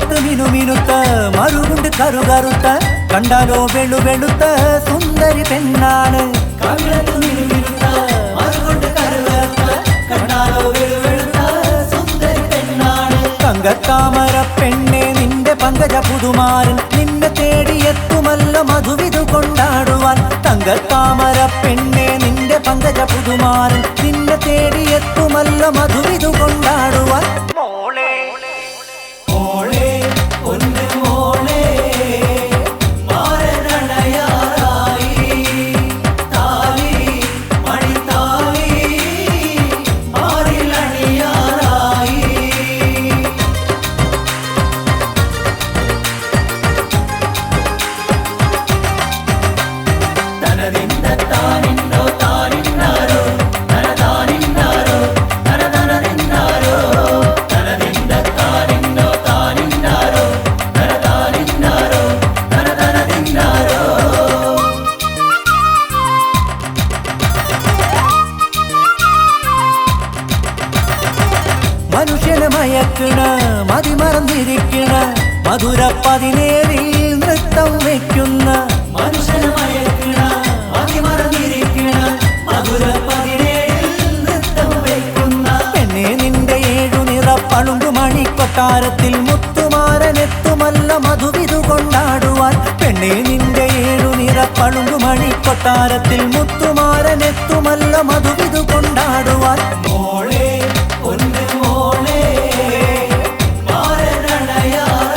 മുഖത്ത് മിനുമിനുത്ത മറുകുണ്ട് കറുകറുത്ത കണ്ടാലോ വെളുവെളുത്ത സുന്ദരി പെണ്ണാണ്. കവിളത്ത് മിനുമിനുത്ത മറുകുണ്ട് കറുകറുത്ത കണ്ടാലോ വെളുവെളുത്ത സുന്ദരി പെണ്ണാണ്. തങ്കത്താമര പെണ്ണെ നിന്റെ പങ്കജ പുതുമാരൻ നിന്നെ തേടിയെത്തുമല്ലോ മധുവിധു കൊണ്ടാടുവാൻ. തങ്കത്താമര പെണ്ണെ നിന്റെ പങ്കജ പുതുമാരൻ നിന്നെ തേടിയെത്തുമല്ലോ മധുവിധു കൊണ്ടാടുവാൻ. മോളെ മോളെ ഒന്ന് മോളെ മാരനണയാറായി താലി മണിത്താലി മാറിലണിയാറായി. തനതിന്ത താനിന്നോ താനിന്നാരോ തനതാനിന്നാരോ തനതനതിന്നാരോ തനതിന്ത താനിന്നോ താനിന്നാരോ തനതാനിന്നാരോ തനതനതിന്നാരോ. മനുഷ്യനെ മയക്കണ മതിമറന്നിരിക്കണ മധുര 17 നൃത്തം വയ്ക്കുന്ന. മനുഷ്യനെ മയക്കണ മതിമറന്നിരിക്കണ മധുര 17 നൃത്തം വയ്ക്കുന്ന. പെണ്ണെ നിന്റെ 7 നിറ പളുങ്കു മണിക്കൊട്ടാരത്തിൽ മുത്തുമാരനെത്തുമല്ല മധുവിധു കൊണ്ടാടുവാൻ. പെണ്ണെ നിന്റെ 7 നിറ പളുങ്കു മണിക്കൊട്ടാരത്തിൽ മുത്തുമാരനെത്തുമല്ല മധുവിധു കൊണ്ടാടുവാൻ. മോളെ ഒന്ന് മോളെ മാരനണയാറായി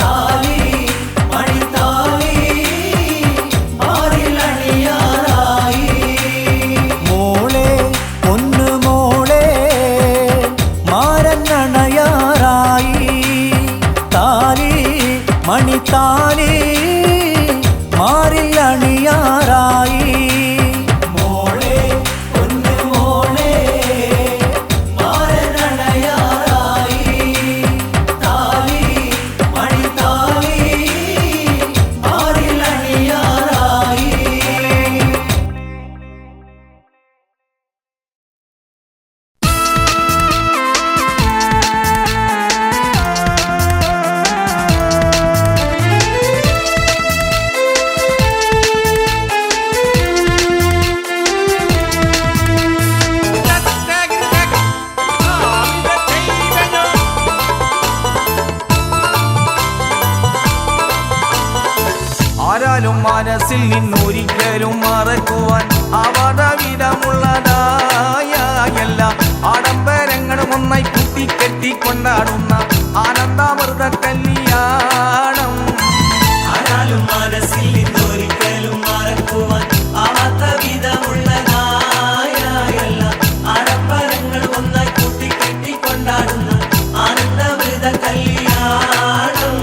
താലി മണിത്താലി മാറിലണിയാറായി. മോളെ ഒന്ന് മോളെ മാരനണയാറായി താലി മണിത്താലി മാറിലണിയാറായി. മോളെ ഒന്ന് മോളെ മാരനണയാറായി താലി മണിത്താലി മാറിലണിയാറായി. ആരാലും മനസ്സിൽ നിന്നൊരിക്കലും മറക്കുവാൻ ആവാതവിധമുള്ളതായ എല്ലാ ആഡംബരങ്ങളും ഒന്നായി കൂട്ടിക്കെട്ടിക്കൊണ്ടാടുന്ന ആനന്ദാമൃത കല്യാണം. ആരാലും മനസ്സിൽ നിന്നൊരിക്കലും മറക്കുവാൻ ആവാത്ത വിധമുള്ളതായ എല്ലാ ആഡംബരങ്ങൾ ഒന്നായി കൂട്ടിക്കെട്ടിക്കൊണ്ടാടുന്ന ആനന്ദമൃത കല്യാണം.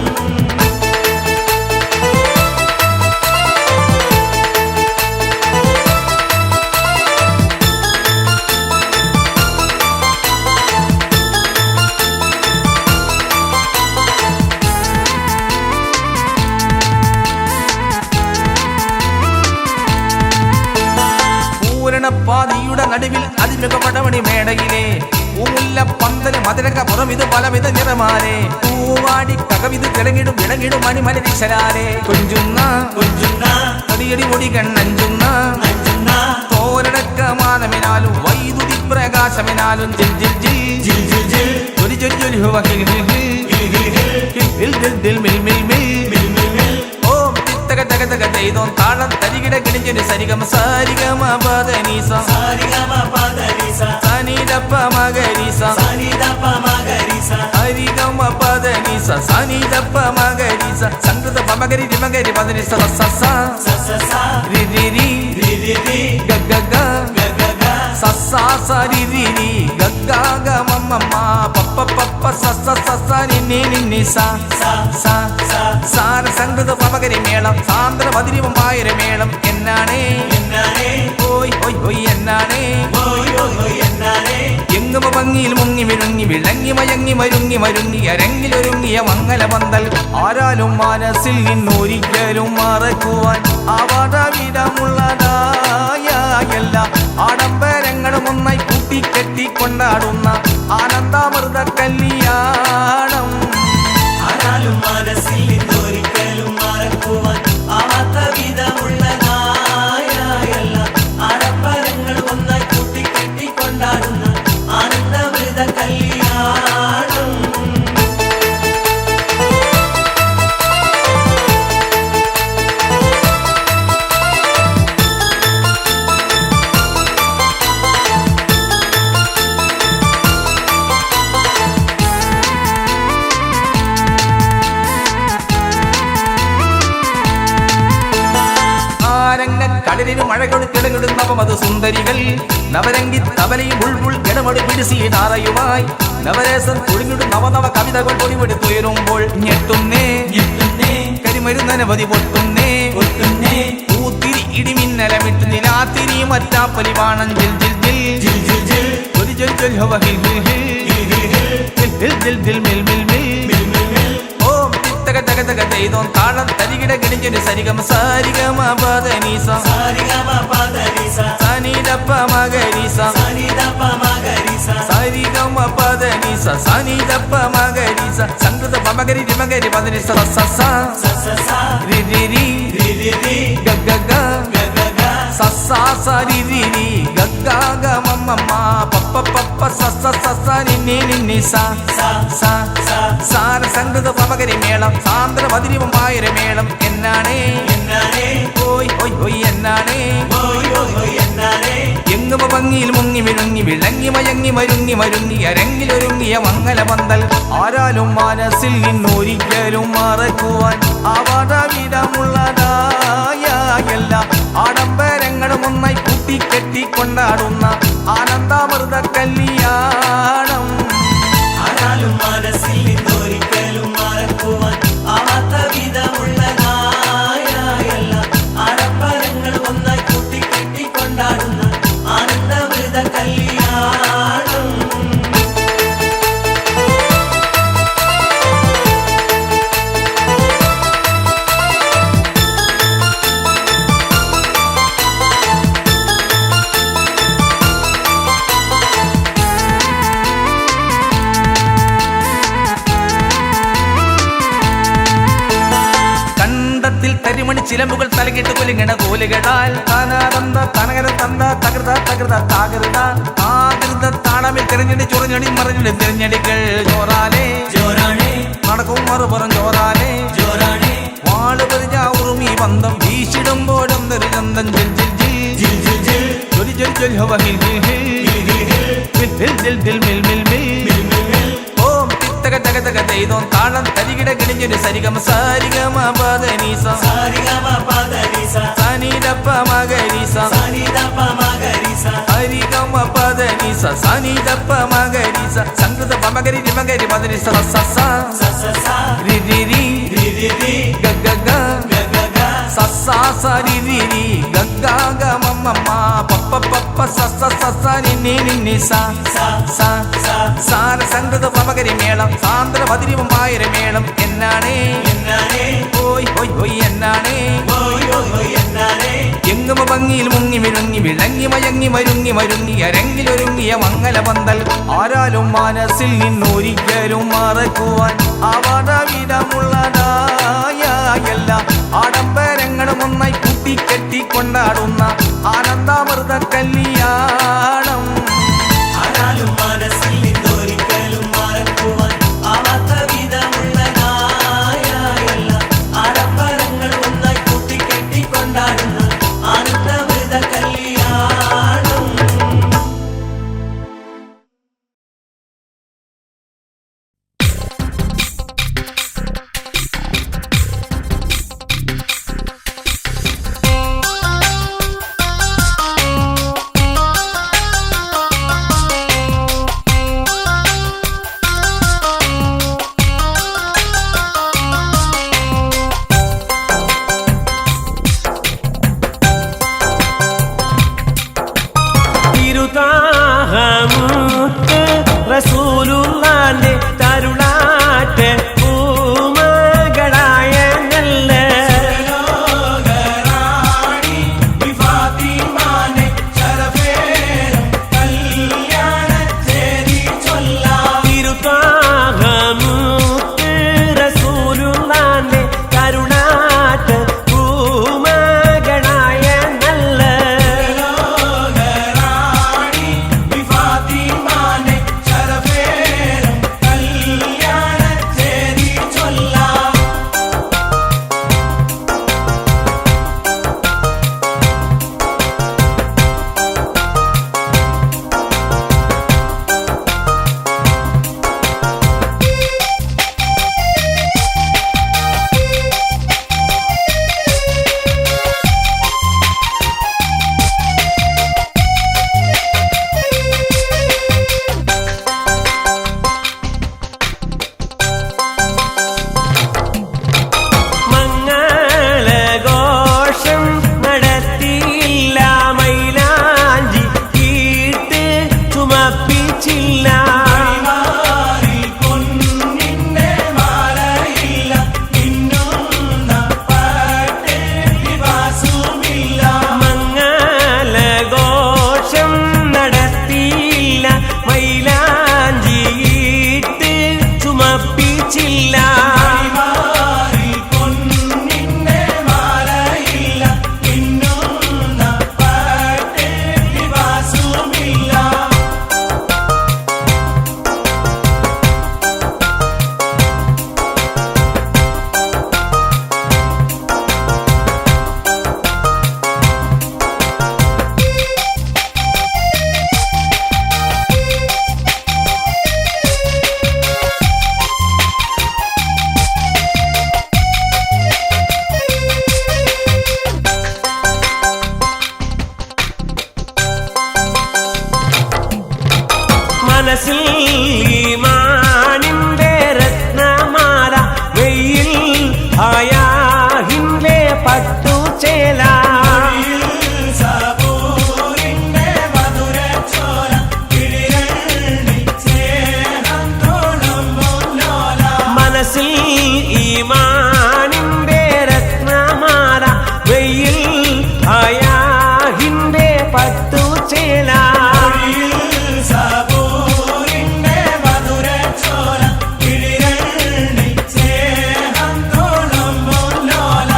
പാതിയുടെ നടുവിൽ അതിമിക പടമണി മേടയിലെ പൂമുല്ല പന്തല് മധുരക പുറമിത് പലവിധ നിറമാലെ പൂവാടി കകവിത് തിളങ്ങിടും വിളങ്ങിടും മണിമലരിശലാലെ കൊഞ്ചുന്ന കൊഞ്ചുന്ന തടിയടി മുടി കണ്ണഞ്ചുന്ന തോരണക്ക മാനമിനാലും വൈദ്യുതി പ്രകാശമിനാലും ജിൽ ജിൽ ജിൽ ജിൽ ജിൽ ജിൽ ജൊലി ജൊലി ജൊലി ഹുവ ഹിൽ ഹിൽ ഹിൽ ഹിൽ ഹിൽ ദിൽ മിൽ മിൽ മിൽ ഓം തിത്തക തക തക ചെയ്തോ താളം തരികിട കിണിഞ്ഞൊരു സരിഗമ സാരിഗമ പദനീസ സാരിഗമ പദനീസ സനിദപ്പ മഗരീസ സനിദപ്പ മഗരീസ ഹരിഗമ പദനീസ സനിദപ്പ മഗരീസ സംഗത പമഗരി രിമഗരി പദനീസ സ സ സ രി രി രി രി രി രി ഗ ഗ ഗ ഗ ഗ ഗ സ സ സ രി രി രി ഗ ഗ ഗ മ മ മ പപ്പ പപ്പ സ സ സ സ നി നി നി നി സ സ സ സ സാര സംഗത പമഗരി മേളം സാന്ദ്ര മധുരിമമായൊരു മേളം എന്നാണേ ഓയ് ഓയ് ഓയ് എന്നാണേ എങ്ങുമ ഭംഗിയിൽ മുങ്ങി വിഴുങ്ങി വിളങ്ങി മയങ്ങി മരുങ്ങി മരുങ്ങി അരങ്ങിലൊരുങ്ങിയ മംഗലപന്തൽ ആരാലും മനസ്സിൽ നിന്നൊരിക്കലും മറക്കുവാൻ ആവാടവിടമുള്ളതായ എല്ലാ ആഡംബരങ്ങളും ഒന്നായി കൂട്ടിക്കെട്ടിക്കൊണ്ടാടുന്ന ആനന്ദാമൃത കല്യാണം ആരാലും മനസ്സിൽ നിന്നൊരിക്കലും മറക്കുവാൻ ആവാത്ത വിധമുള്ളതായ എല്ലാ ആഡംബരങ്ങളും ഒന്നായി കൂട്ടിക്കെട്ടിക്കൊണ്ടാടുന്ന ആനന്ദമൃത കല്യാണം കടലിന് മഴകൾ കിടങ്ങിടുന്നവം അത് സുന്ദരികൾ നവരംഗി തബലയും ഉൾവുൾ കിടമടി പിടിസീതാറയുമായി നവരസം തുളിങ്ങിടും നവനവ കവിതകൾ പൊടിപെടുത്തുയരുമ്പോൾ ഞെട്ടുന്നേ കരിമരുന്നനവധി പൊട്ടുന്നേ പൂത്തിരി ഇടിമിന്നലമിട്ട് നിലാത്തിരി മറ്റാപ്പലി വാണം ജിൽ ജിൽ ജിൽ ഒരു ജൽ ജൽ ഹവ ഹിൽ ഹിൽ ഹിൽ ഹിൽ ജിൽ മിൽ മിൽ മിൽ ചെയ്തോ താളം തരികിട കിണിഞ്ഞൊരു സരിഗമ സാരിഗമ പദനീസ സനിദപ്പ മഗരീസ സരിഗമ പദനീസ സനിദപ്പ മഗരീസ സംഗൃത പമഗരി രിമഗരി പദനിസ സസ രി രി രി ഗഗ സസ സരി രി രി ഗഗ മമ്മ പപ്പ പപ്പ സസ സസ നിന്നി നിന്നി സ സാര സംഗൃത പമഗരി മേളം സാന്ദ്ര മധുരമായ മേളം എന്നാണേ ഓയ് ഓയ് ഓയ് എന്നാണേ എങ്ങുമ ഭംഗിയിൽ മുങ്ങി വിഴുങ്ങി വിളങ്ങി മയങ്ങി മരുങ്ങി മരുങ്ങി അരങ്ങിലൊരുങ്ങിയ മംഗലപന്തൽ ആരാലും മനസ്സിൽ നിന്നൊരിക്കലും മറക്കുവാൻ ആവാടവിടമുള്ളതായ എല്ലാ ആഡംബരങ്ങളും ഒന്നായി കൂട്ടിക്കെട്ടിക്കൊണ്ടാടുന്ന ആനന്ദാമൃത കല്യാണം ആരാലും മനസ്സിൽ നിന്നൊരിക്കലും മറക്കുവാൻ ആവാത്ത വിധമുള്ളതായ എല്ലാ ആഡംബരങ്ങളും ഒന്നായി കൂട്ടിക്കെട്ടിക്കൊണ്ടാടുന്ന ആനന്ദമൃത കല്യാണം കരിമണി ചിലമ്പുകൾ തലകിട്ട് കുലുങ്ങണ കോലുകടാൽ താനാനന്ദ തനകര തന്ത തകൃത തകൃത താകൃത ആകൃത താളമിൽ തിരഞ്ഞെടി ചൊറിഞ്ഞടി മറിഞ്ഞടി തിരഞ്ഞടികൾ ചോറാലേ നടക്കും മറുപുറം ചോറാലേ വാള് പതിഞ്ഞ ഉറുമി ബന്ധം വീശിടുമ്പോഴും ചന്തം ജിൽ ജിൽ ജിൽ ജൊലി ജൊലി ജൊലി ഹവ ഹിൽ ഹിൽ ഹിൽ ഹിൽ ഹിൽ മിൽ മിൽ മിൽ ഓം തിത്തക തക തക ചെയ്തോ താളം തരികിട കിണിഞ്ഞൊരു സരിഗമ സാരിഗമ പദനീസ സനിദപ്പ മഗരീസ ഹരിഗമ പദനീസ സനിദപ്പ മഗരീസ സംഗൃത പമഗരി രിമഗരി പദനിസ സസ രി രി രി ഗഗ സസ സരി രി രി ഗഗ മമ്മ പപ്പ പപ്പ സസ സസ നിന്നി നിന്നി സ സാര സംഗൃത പമഗരി മേളം സാന്ദ്ര മധുരമായ മേളം എന്നാണേ ഓയ് ഓയ് ഓയ് എന്നാണേ എങ്ങുമ ഭംഗിയിൽ മുങ്ങി വിഴുങ്ങി വിളങ്ങി മയങ്ങി മരുങ്ങി മരുങ്ങി അരങ്ങിലൊരുങ്ങിയ മംഗലപന്തൽ ആരാലും മനസ്സിൽ നിന്നൊരിക്കലും മറക്കുവാൻ ആവാടവിടമുള്ളതായ എല്ലാ ആഡംബരങ്ങളും ഒന്നായി കൂട്ടിക്കെട്ടിക്കൊണ്ടാടുന്ന ആനന്ദാമൃത കല്യാണം ആരാലും മനസ്സിൽ നിന്നൊരിക്കലും മറക്കുവാൻ ആവാത്ത വിധമുള്ളതായ എല്ലാ ആഡംബരങ്ങളും ഒന്നായി കൂട്ടിക്കെട്ടിക്കൊണ്ടാടുന്ന ആനന്ദമൃത കല്യാണം ഈമാനിന്റെ രത്നമാല വെയിൽ ഹയാഹിന്റെ പട്ടുചേല സബൂറിന്റെ മധുരച്ചോല കിളിരണ്ണിൽ സ്നേഹം തുളുമ്പും ലോല.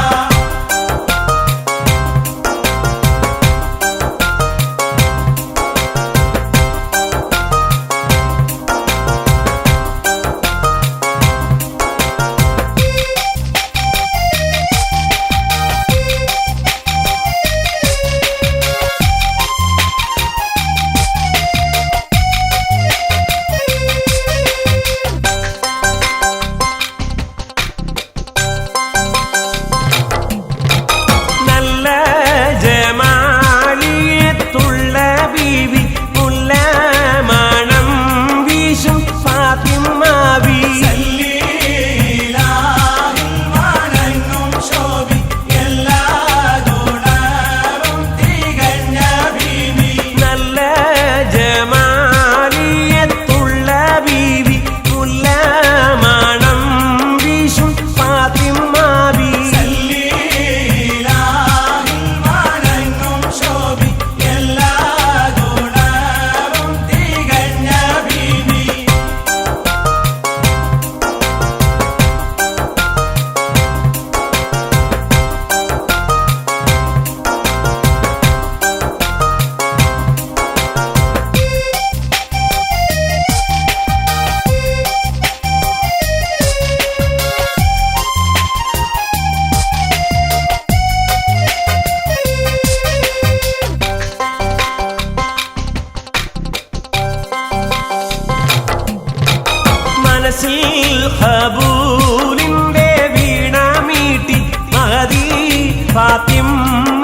നല്ല ജമാലിയത്തുള്ള ബീവി മുല്ല മണം വീശും ഫാത്തിമ ബീവി സല്ലീലാഹിൽ വണങ്ങും ശോഭി എല്ലാ ഗുണവും തികഞ്ഞ ബീവി. നല്ല ജമാലിയത്തുള്ള ബീവി മുല്ല മണം വീശും ഫാത്തിമ ബീവി സല്ലീലാഹിൽ വണങ്ങും ശോഭി എല്ലാ ഗുണവും തികഞ്ഞ ബീവി. മനസ്സിൽ ഖബൂലിന്റെ വീണ മീട്ടി മഹദി ഫാത്തിമ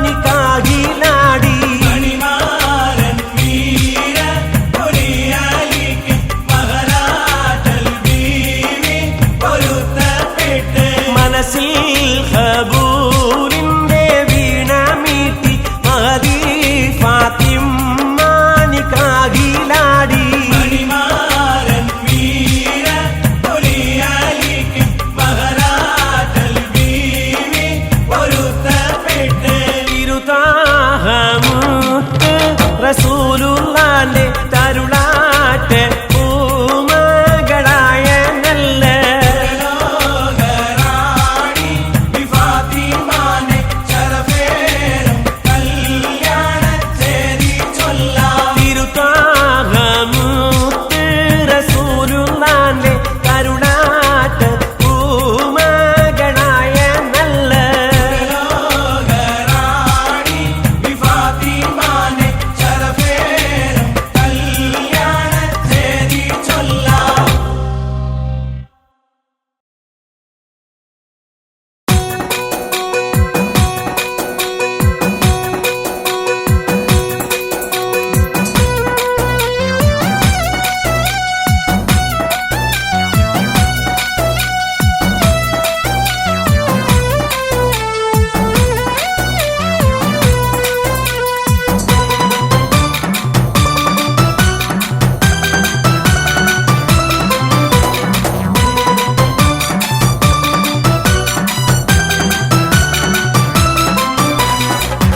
നിക്കാഹിലാടി മണിമാരൻ വീര പൊരിയാലിക്ക് മഹരാജൽ ബീവി പൊരുത്തപ്പെട്ട്. മനസ്സിൽ ഖബൂലിന്റെ വീണ മീട്ടി മഹദി ഫാത്തിമ നിക്കാഹിലാടി മണിമാരൻ വീര പൊരിയാലിക്ക് മഹരാജൽ ബീവി പൊരുത്തപ്പെട്ട്. തിരുതാഹമുത്ത് റസൂലുള്ളാന്റെ തരുളാറ്റ് പൂമകളായ നല്ല ലോകറാണി ഫാത്തിമാനെ ശരഫേറും കല്യാണച്ചേരി ചൊല്ലാം. തിരുതാഹമുത്ത് റസൂലുള്ളാന്റെ തരുളാറ്റ് പൂമകളായ നല്ല ലോകറാണി ഫാത്തിമാനെ ശരഫേറും കല്യാണച്ചേരി ചൊല്ലാം.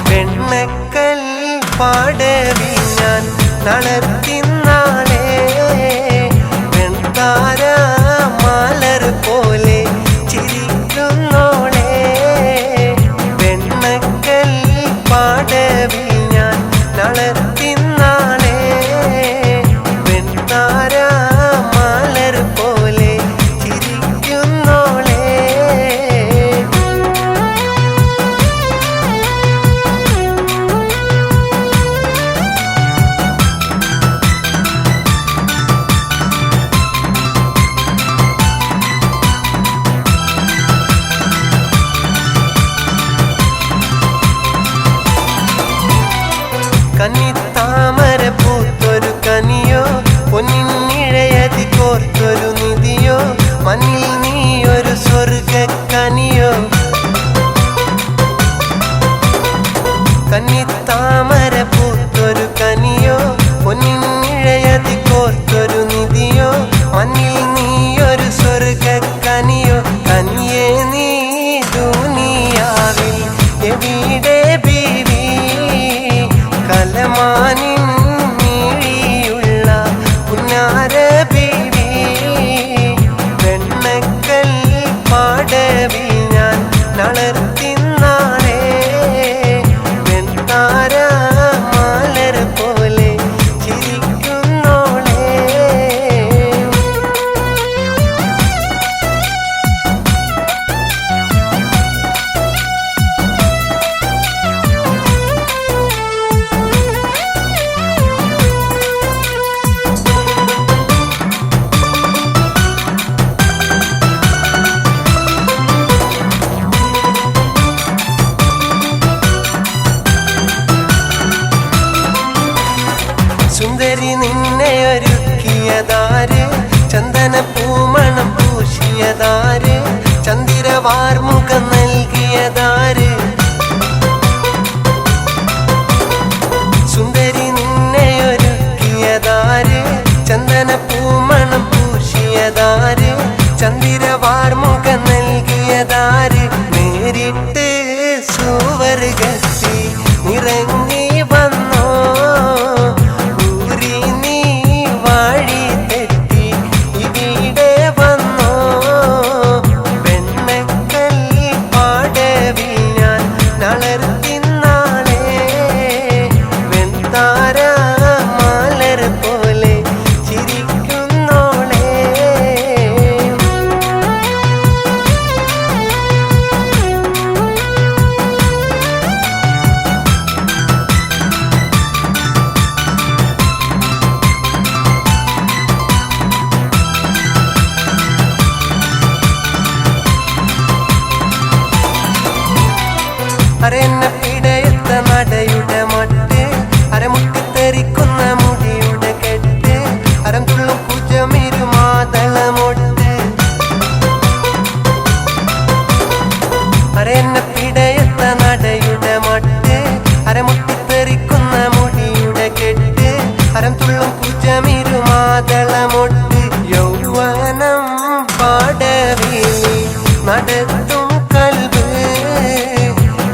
വെണ്ണക്കൽ പാടവി ഞാൻ നടത്തിന്നാളേ വെൺതാര മാലർ പോലെ ചിരിക്കുന്നോളേ വെണ്ണക്കൽ പാടവി ഞാൻ നടത്തിന്നാളേ വെൺതാര മാലർ പോലെ ചിരിക്കുന്നോളേ അരെന്നെ പിടയത്ത നടയുടെ മട്ട് അരമുട്ടിത്തെറിക്കുന്ന മുടിയുടെ കെട്ട് അരം തുള്ളും കുജമിരുമാതളമൊട്ട് അരെന്നെ പിടയത്ത നടയുടെ മട്ട് അരമുട്ടിത്തെറിക്കുന്ന മുടിയുടെ കെട്ട് അരം തുള്ളും കുജമിരുമാതളമൊട്ട് യൗവനം പാടവീലി നടത്തും കൽബ്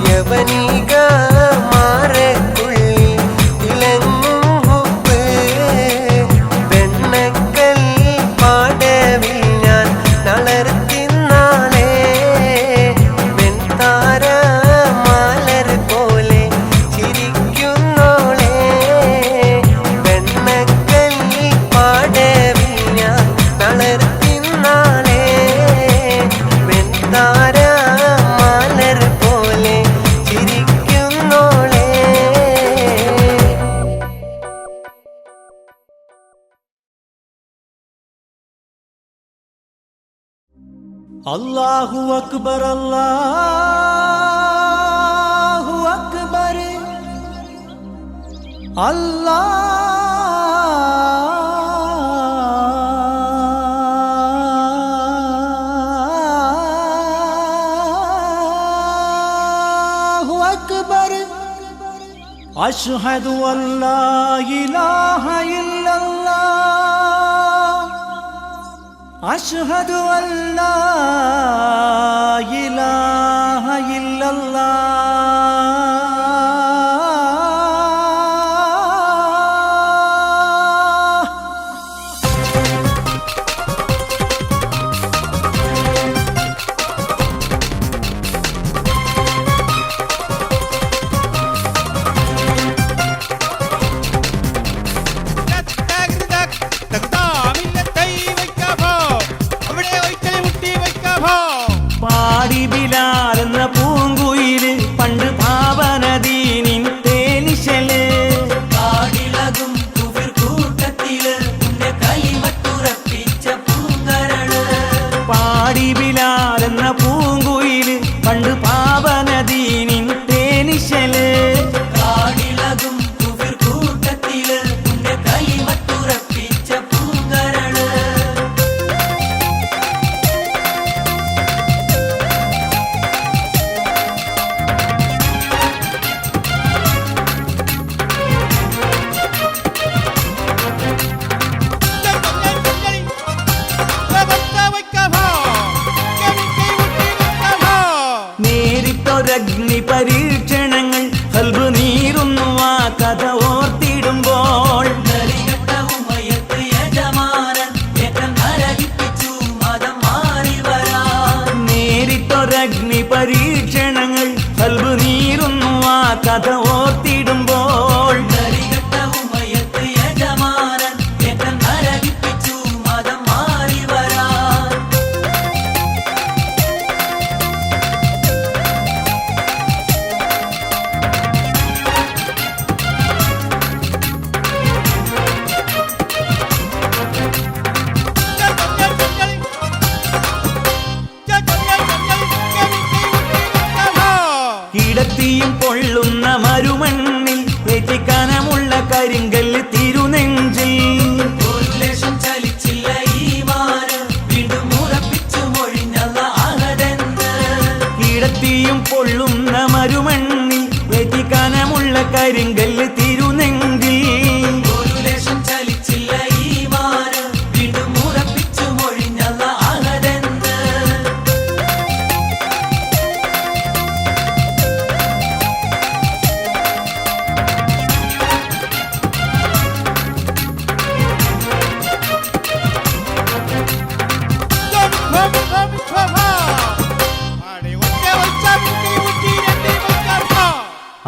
യവനിക മാറക്കുള്ളി തിളങ്ങും ഹുബ് വെണ്ണക്കൽ പാടവിൽ ഞാൻ നളർത്തിന്നാളേ വെൺതാര മാലർ പോലെ ചിരിക്കുന്നോളേ വെണ്ണക്കൽ പാടവിൽ ഞാൻ നളർത്തിന്നാളേ വെൺതാര മാലർ പോലെ ചിരിക്കുന്നോളേ. അല്ലാഹു അക്ബർ അല്ലാഹു അക്ബർ അല്ലാഹു അക്ബർ അശ്ഹദു അല്ലാ ഇലാഹ ഇല്ലല്ലാഹ് അശ്ഹദു അല്ലാ ഇലാഹ ഇല്ലല്ലാഹ്. പാടി ബിലാൽ എന്ന പൂങ്കുയില് പണ്ട് ഭാവനദീനിൻ തേനിശല് കാടിളകും കുഫിർ കൂട്ടത്തില് ഉന്റെ കൈമത്തുറപ്പിച്ച പൂങ്കരള് പാടി ബിലാൽ എന്ന പൂങ്കുയില് പണ്ട് ഭാവനദീനിൻ തേനിശല് കാടിളകും കുഫിർ കൂട്ടത്തില് ഉന്റെ കൈമത്തുറപ്പിച്ച പൂങ്കരള് നേരിട്ടൊരഗ്നി പരീക്ഷണങ്ങൾ കൽബ് നീറുന്നു ആ കഥ ഓർത്തിടുമ്പോൾ നരികെട്ട ഉമ്മയത്ത് യജമാനൻ ഏറ്റം നരകിപ്പിച്ചു മതം മാറി വരാൻ നേരിട്ടൊരഗ്നി പരീക്ഷണങ്ങൾ കൽബ് നീറുന്നു ആ കഥ ഓർത്തിടുമ്പോൾ നരികെട്ട ഉമ്മയത്ത് യജമാനൻ ഏറ്റം നരകിപ്പിച്ചു മതം മാറി വരാൻ കിടത്തിയും പൊള്ളുന്ന മരുമണ്ണിൽ ഏറ്റിക്കനമുള്ള കരിങ്കല്ല് തിരുനെഞ്ചിൽ ഒരു ലേശം ചലിച്ചില്ല ഈമാന് വീണ്ടും ഉറപ്പിച്ചു മൊഴിഞ്ഞല്ല അഹദെന്ന് കിടത്തിയും പൊള്ളുന്ന മരുമണ്ണിൽ ഏറ്റിക്കനമുള്ള കരിങ്കല്ല് തിരുനെഞ്ചിൽ ഒരു ലേശം ചലിച്ചില്ല ഈമാന് വീണ്ടും ഉറപ്പിച്ചു മൊഴിഞ്ഞല്ല അഹദെന്ന്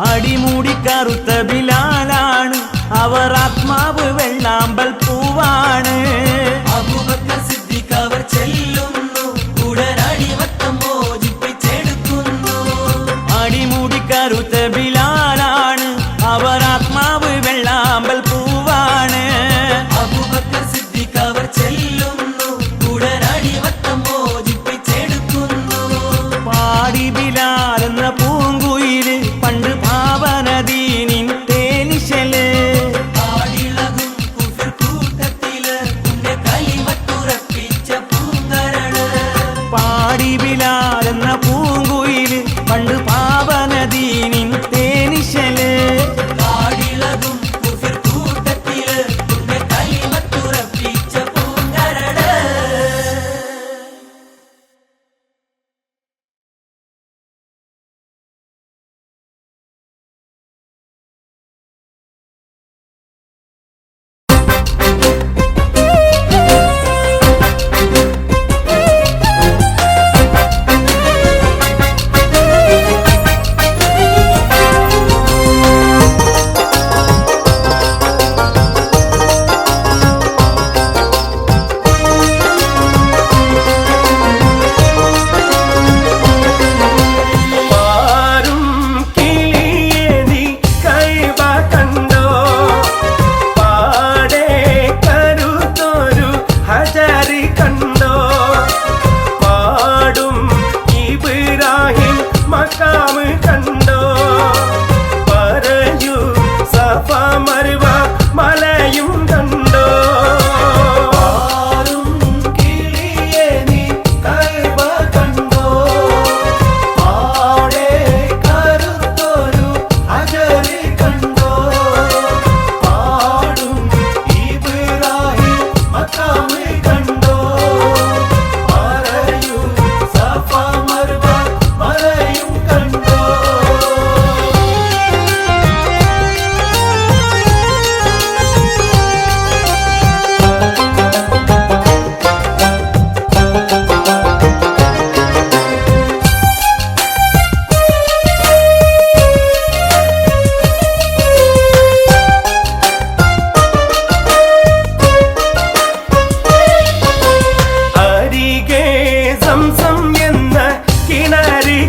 അടിമൂടി കറുത്ത ബിലാലാണ് അവർ ആത്മാവ് വെള്ളാമ്പൽ പൂവാണ് അബൂബക്കർ സിദ്ദീഖ് അവർ ചെല്ലുന്നു ഉടനടിമത്തം മോചിപ്പിച്ചെടുക്കുന്നു അടിമൂടി കറുത്ത ബിലാലാണ് അവർ ആത്മാവ് വെള്ളാമ്പൽ പൂവാണ് അബൂബക്കർ സിദ്ദീഖ് അവർ ചെല്ലുന്നു ഉടനടിമത്തം മോചിപ്പിച്ചെടുക്കുന്നു പാടി ബിലാൽ എന്ന പൂങ്കുയില്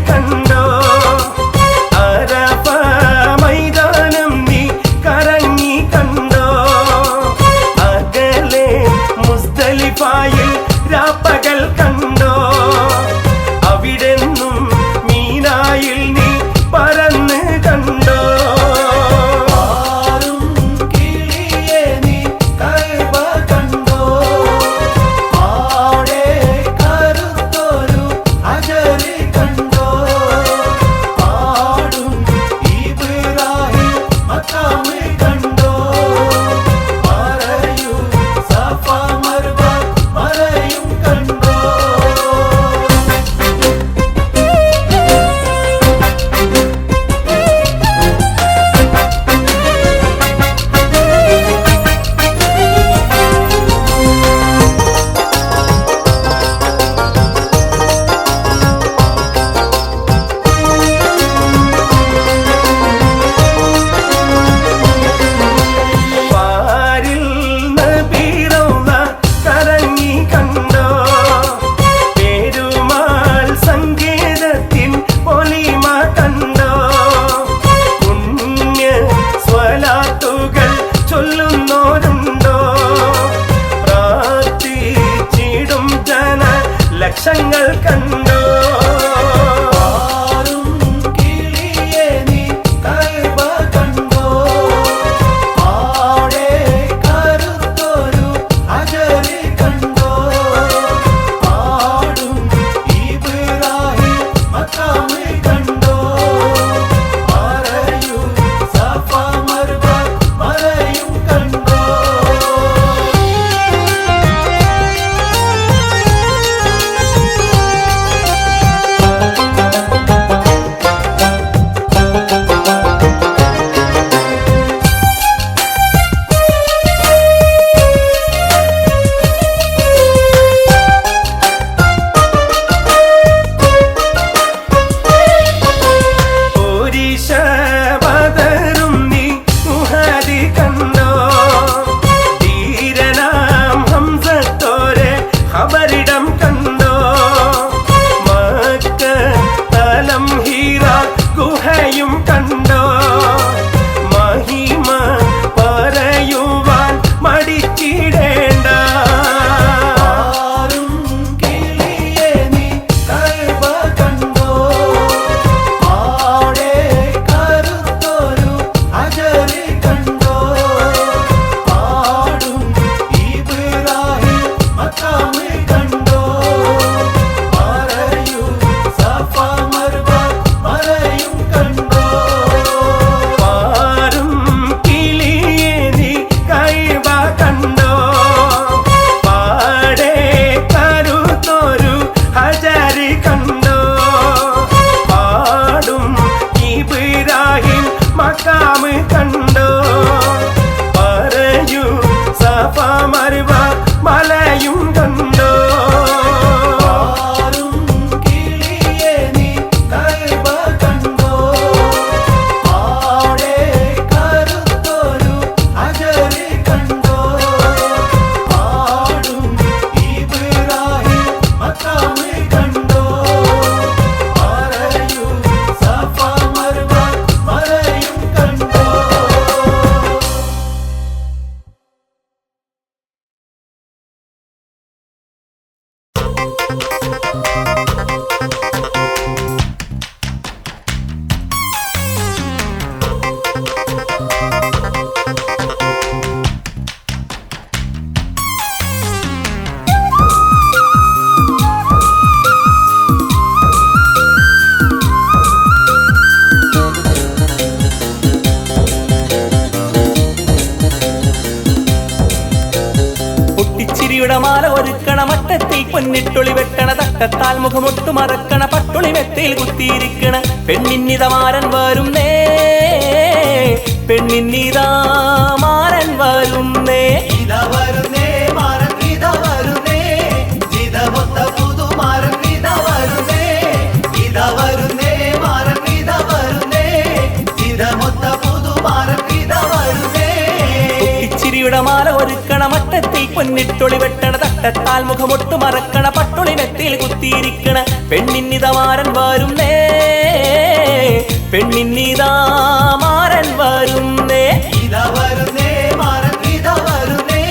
കണ്ടോ അറഫ മൈതാനം നീ കറങ്ങി കണ്ടോ അകലെ മുസ്ദലിഫയിൽ രാപ്പകൽ കണ്ടോ അവിടെന്നും മീനായിൽ നീ പറന്ന് കണ്ടോ ലക്ഷങ്ങൾ കണ്ടോ മാല ഒരുക്കണ മറ്റത്തിൽ പൊന്നിട്ടൊളി വെട്ടണ തട്ടത്താൽ മുഖമൊട്ടു മറക്കണ പട്ടുളി മെത്തയിൽ കുത്തിയിരിക്കണ പെണ്ണിന്നിതമാരൻ വരുന്നേ പെണ്ണിന്നിതാമാരൻ വരുന്നേ മാല ഒരുക്കണ മറ്റത്തിൽ പൊന്നിട്ടൊളി വെട്ടണ തട്ടത്താൽ മുഖമൊട്ടു മറക്കണ പട്ടുളി മെത്തയിൽ കുത്തിയിരിക്കണ പെണ്ണിന്നിതമാരൻ വരുന്നേ പെണ്ണിന്നിതാ മാരൻ വരുന്നേ. ഇതാ വരുന്നേ മാരൻ ഇതാ വരുന്നേ,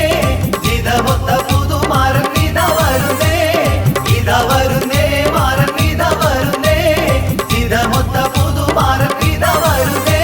ഇതമൊത്ത പുതുമാരൻ ഇതാ വരുന്നേ. ഇതാ വരുന്നേ മാരൻ ഇതാ വരുന്നേ, ഇതമൊത്ത പുതുമാരൻ ഇതാ വരുന്നേ.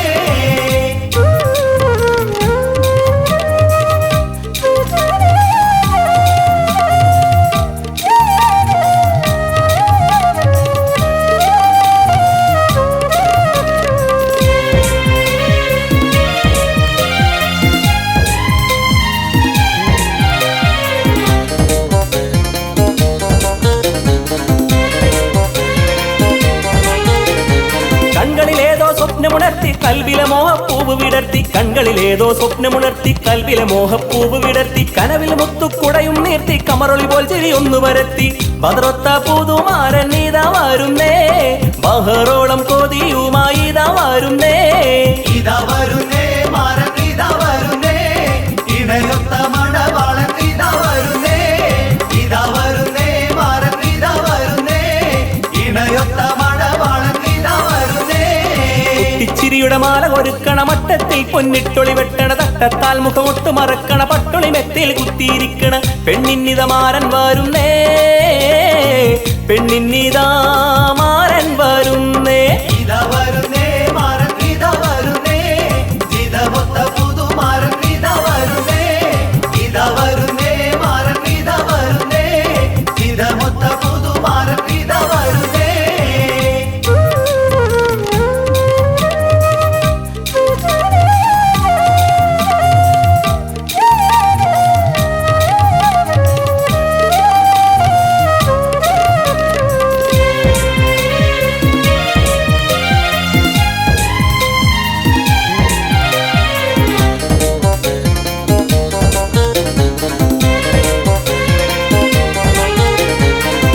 കൺകളിലേതോ സ്വപ്നമുണർത്തി കൽവിലെ മോഹപ്പൂവ് വിടർത്തി, കൺകളിലേതോ സ്വപ്നമുണർത്തി കൽവിലെ മോഹപ്പൂവ് വിടർത്തി, കനവിൽ മുത്തുക്കുടയും നീർത്തി കമറൊളി പോൽ ചിരിയൊന്നു പരത്തി. ബദറൊത്ത പുതുമാരൻ ഇതാ വരുന്നേ, ബഹറോളം കൊതിയുമായി ഇതാ വരുന്നേ. ഇതാ വരുന്നേ മാരൻ ഇതാ വരുന്നേ, ഇണയൊത്ത മണവാളൻ ഇതാ വരുന്നേ. ഇതാ വരുന്നേ മാരൻ ഇതാ വരുന്നേ, ഇണയൊത്ത മണവാളൻ ഇതാ വരുന്നേ. കുട്ടിച്ചിരിയുടെ മാല ഒരുക്കണ മട്ടത്തിൽ പൊന്നിട്ടൊളി വെട്ടണ തട്ടത്താൽ മുഖമൊട്ട് മറക്കണ പട്ടൊളി മെത്തിൽ കുത്തിയിരിക്കണ പെണ്ണിന്നിത മാരൻ വരുന്നേ, പെണ്ണിന്നിതാ മാരൻ വരുന്നേ. ഇതാ വരുന്നേ മാരൻ ഇതാ വരുന്നേ, ഇതമൊത്ത പുതുമാരൻ ഇതാ വരുന്നേ. ഇതാ വരുന്നേ മാരൻ ഇതാ വരുന്നേ, ഇതമൊത്ത പുതുമാരൻ ഇതാ വരുന്നേ.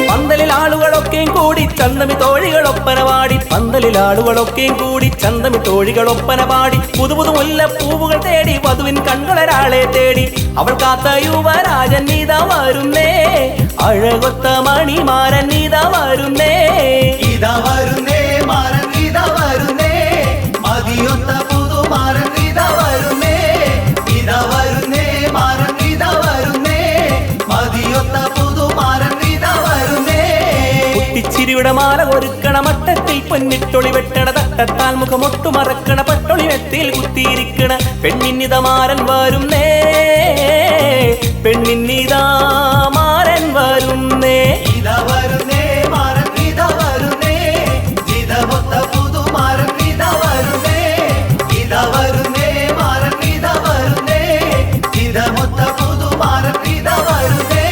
പന്തലിൽ ആളുകളൊക്കെയും കൂടി ചന്തമി തോഴികളൊപ്പന പാടി, പന്തലിൽ ആളുകളൊക്കെയും കൂടി ചന്തമി തോഴികളൊപ്പന പാടി, പുതുപുതു മുല്ലപ്പൂവുകൾ തേടി വധുവിൻ കൺകളൊരാളെ തേടി. അവൾ കാത്ത യുവരാജൻ ഇതാ വരുന്നേ, അഴകൊത്ത മണിമാരൻ ഇതാ വരുന്നേ. ഇതാ വരുന്നേ മാരൻ ഇതാ വരുന്നേ, മതിയൊത്ത പുതുമാരൻ ഇതാ വരുന്നേ. ഇതാ വരുന്നേ മാരൻ ഇതാ വരുന്നേ, മതിയൊത്ത പുതുമാരൻ ഇതാ വരുന്നേ. കുട്ടിച്ചിരിയുടെ മാല ഒരുക്കണ മട്ടത്തിൽ പൊന്നിട്ടൊളി വെട്ടണ തട്ടത്താൽ മുഖമൊട്ടു മറക്കണ പട്ടൊളി മെത്തിൽ കുത്തിയിരിക്കണ പെണ്ണിന്നിത മാരൻ വരുന്നേ, പെണ്ണിന്നിതാ മാരൻ വരുന്നേ. ഇതാ വരുന്നേ മാരൻ ഇതാ വരുന്നേ, ഇതമൊത്ത പുതുമാരൻ ഇതാ വരുന്നേ. ഇതാ വരുന്നേ മാരൻ ഇതാ വരുന്നേ, ഇതമൊത്ത പുതുമാരൻ ഇതാ വരുന്നേ.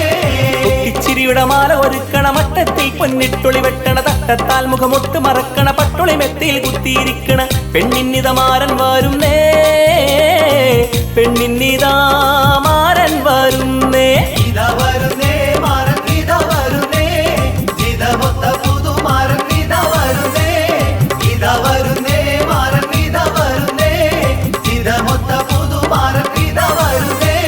കുട്ടിച്ചിരിയുടെ മാല ഒരുക്കണ മട്ടത്തിൽ പൊന്നിട്ടൊളി വെട്ടണ തട്ടത്താൽ മുഖമൊട്ട് മറക്കണ പട്ടൊളി മെത്തിൽ കുത്തിയിരിക്കണ പെണ്ണിന്നിത മാരൻ വരുന്നേ, പെണ്ണിന്നിതാ മാരൻ വരുന്നേ. ഇതാ വരുന്നേ മാരൻ ഇതാ വരുന്നേ, ഇതമൊത്ത പുതുമാരൻ ഇതാ വരുന്നേ. ഇതാ വരുന്നേ മാരൻ ഇതാ വരുന്നേ, ഇതമൊത്ത പുതുമാരൻ ഇതാ വരുന്നേ.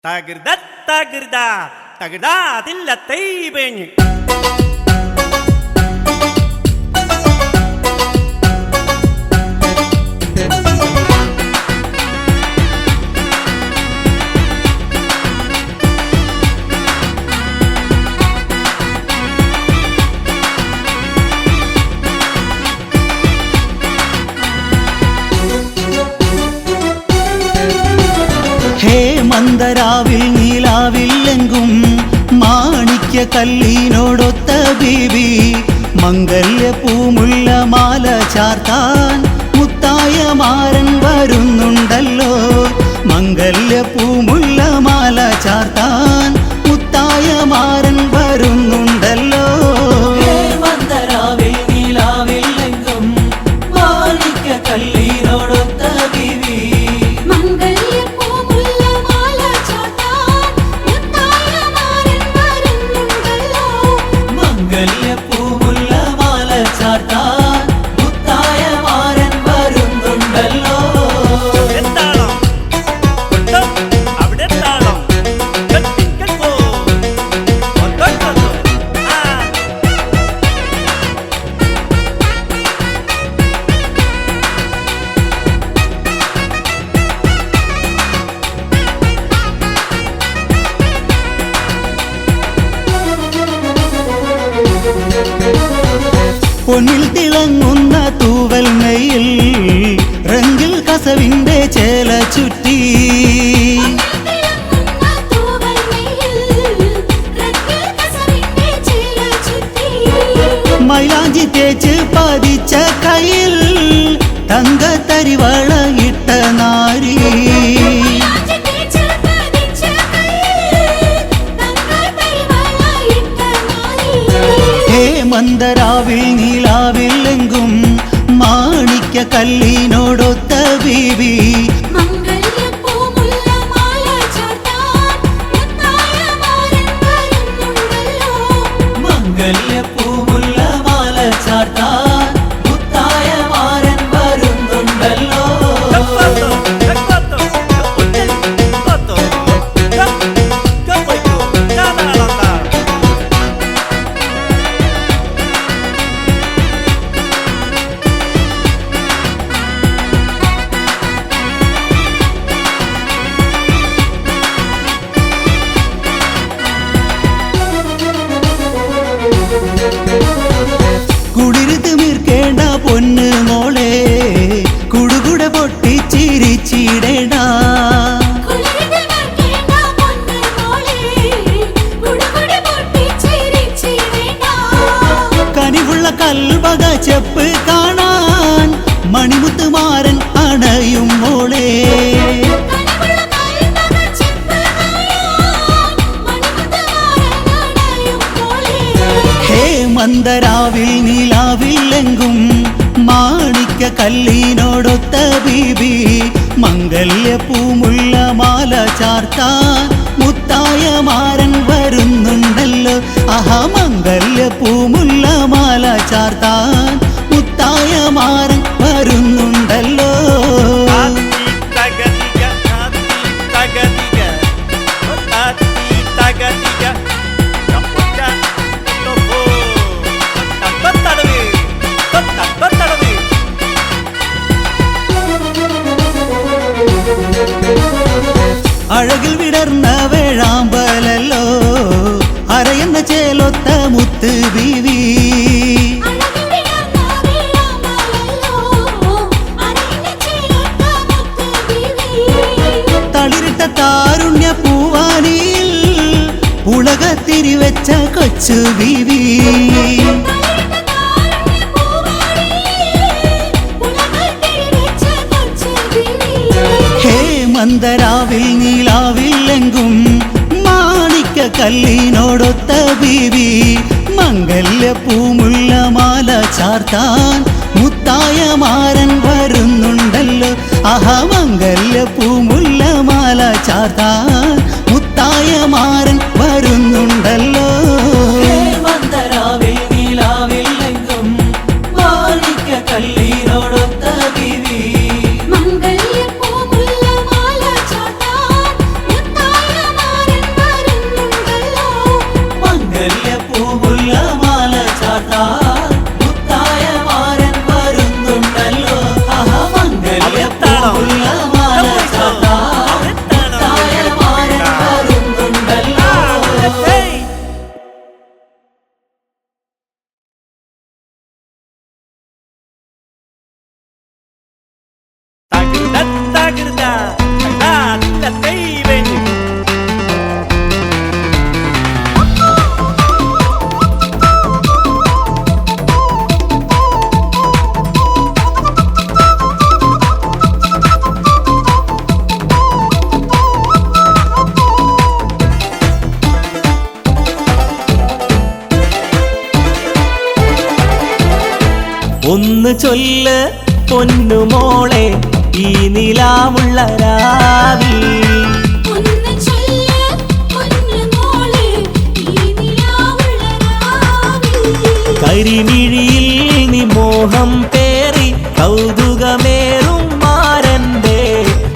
തകൃത തകൃത തകൃത അതില്ല തൈപേഞ്ഞ് ഹേമന്തരാവിൽ നീലാവില്ലെങ്കും മാണിക്യ കല്ലിനോടൊത്ത ബീബി മംഗല്യ പൂമുള്ള മാല ചാർത്താൻ മുത്തായ മാരൻ വരുന്നുണ്ടല്ലോ, മംഗല്യ പൂമുള്ള മാല ചാർത്താൻ മുത്തായ മാരൻ വരുന്നുണ്ടല്ലോ. ഹേമന്തരാവിൽ നീലാവില്ലെങ്കും മാണിക്യ കല്ലിനോടൊത്ത ബീവി മംഗല്യപ്പൂമുള്ള മാല ചാർത്താൻ മുത്തായ മാരൻ വരുന്നുണ്ടല്ലോ. അവിടെ താളം അവിടെ താളം പൊന്നിൽ തിളങ്ങുന്ന തൂവൽ നെയ്യിൽ റംഗിൽ കസവിന്റെ ചേല ചുറ്റി മൈലാഞ്ചി തേച്ച് പതിച്ച കയ്യിൽ തങ്ക തരിവള ഇട്ട നാരി മന്ദരാവിൽ നീലാവിൽ എങ്കും മാണിക്യ കല്ലിനോടൊത്ത ബീബി മംഗല്യപ്പൂമുല്ല മാല ചാർത്താൻ മുത്തായ മാരൻ വരുന്നുണ്ടല്ലോ കുടിരുത്തുമിർക്കേണ്ട പൊന്ന് മോളെ കുടുകുട പൊട്ടി ചിരിച്ചിടേണ്ട കനിവുള്ള കൽവക ചെപ്പ് കാണാൻ മണിമുത്തുമാരൻ അണയും മോളെ മന്ദരാവിൽ നീലാവിൽ എങ്കും മാണിക്യ കല്ലിനോടൊത്ത ബീബി മംഗല്യപ്പൂമുള്ള മാല ചാർത്താൻ മുത്തായ മാരൻ വരുന്നുണ്ടല്ലോ ആഹാ മംഗല്യപ്പൂമുള്ള മാല ചാർത്താൻ മുത്തായ മാരൻ വരുന്നുണ്ടല്ലോ അഴകിൽ വിടർന്ന വേഴാമ്പലല്ലോ അരയെന്ന ചേലൊത്ത മുത്ത് ബീവി തളിരിട്ട താരുണ്യ പൂവാനിയിൽ ഉലകത്തിരിവെച്ച കൊച്ചു ബീവി മന്ദരാവിൽ നീലാവിൽ എങ്കും മാണിക്യ കല്ലിനോടൊത്ത ബീവി മംഗല്യപ്പൂമുള്ള മാല ചാർത്താൻ മുത്തായ മാരൻ വരുന്നുണ്ടല്ലോ ആഹാ മംഗല്യപ്പൂമുള്ള മാല ചാർത്താൻ മുത്തായ മാരൻ വരുന്നുണ്ടല്ലോ മന്ദരാവിൽ നീലാവിൽ എങ്കും മാണിക്യ കല്ലിനോടൊത്ത ബീവി മംഗല്യപ്പൂമുല്ല മാല ചാർത്താൻ മുത്തായ മാരൻ വരുന്നുണ്ടല്ലോ ആഹാ മംഗല്യപ്പൂമുല്ല മാല ചാർത്താൻ മുത്തായ മാരൻ വരുന്നുണ്ടല്ലോ ഒന്ന് ചൊല്ല് പൊന്നുമോളെ ഈ നിലാവുള്ള രാവിൽ കരിമിഴിയിൽ നീ മോഹം പേറി കൗതുകമേറും മാരന്റെ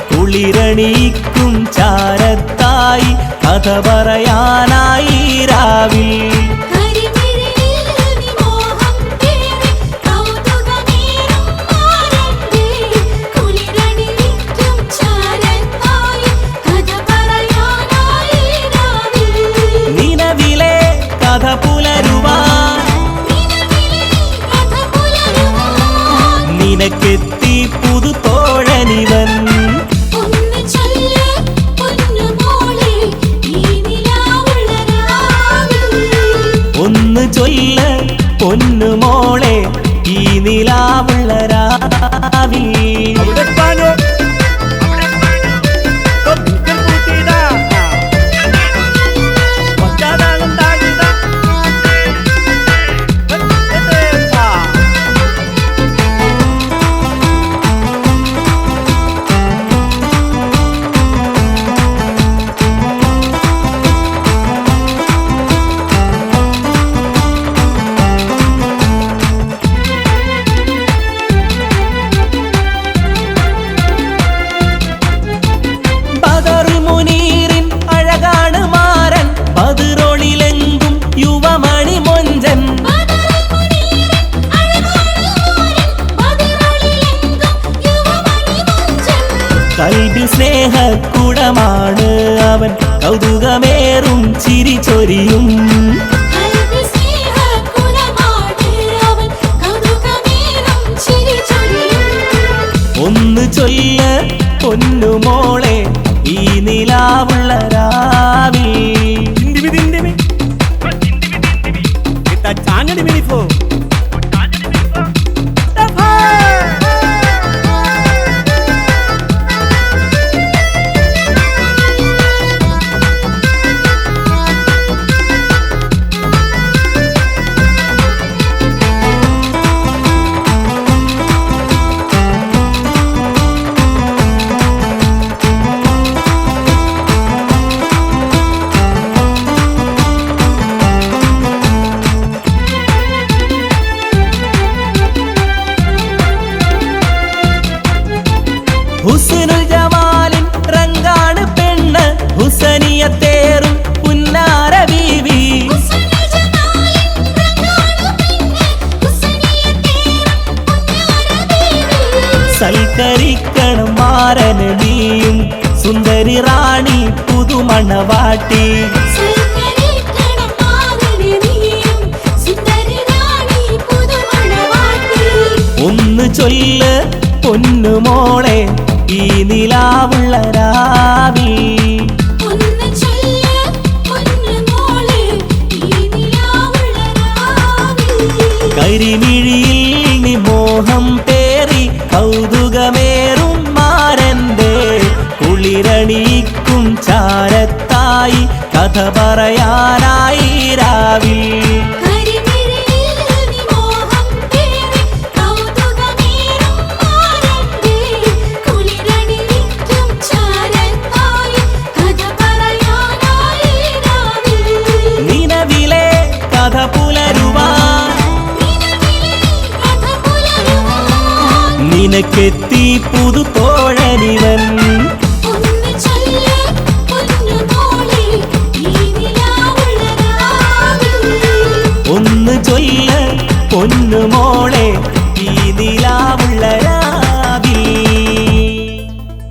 കുളിരണിക്കും ചാരത്തായി കഥ പറയാനായി രാവിൽ കഥ പുലരുവാൻ ഒന്ന് ചൊല്ല പൊന്നുമോളെ ഈ നിലാവുള്ള രാവിൽ. Udah കൽബിൽ സ്നേഹക്കുടമാണ് അവൻ, കൗതുകമേറും ചിരി ചൊരിയും. ഒന്ന് ചൊല്ല പൊന്നുമോളെ ഈ നിലാവുള്ള രാവിൽ. ഹുസ്നുൽ ജമാലിൻ റങ്കാണ് പെണ്ണ്, ഹുസനിയത്തേറും പുന്നാര ബീവി. സൽക്കരിക്കണം മാരന് നീയും, സുന്ദരി റാണി പുതുമണവാട്ടി. ഒന്ന് ചൊല്ല പൊന്നുമോളെ ഈ നിലാവുള്ള രാവിൽ. കരിമിഴിയിൽ നീ മോഹം പേറി, കൗതുകമേറും മാരന്റെ കുളിരണിക്കും ചാരത്തായി കഥ പറയാനായി രാവിൽ. കഥ പുലരുവാൻ നിനക്കെത്തി പുതുതോഴനിവൻ.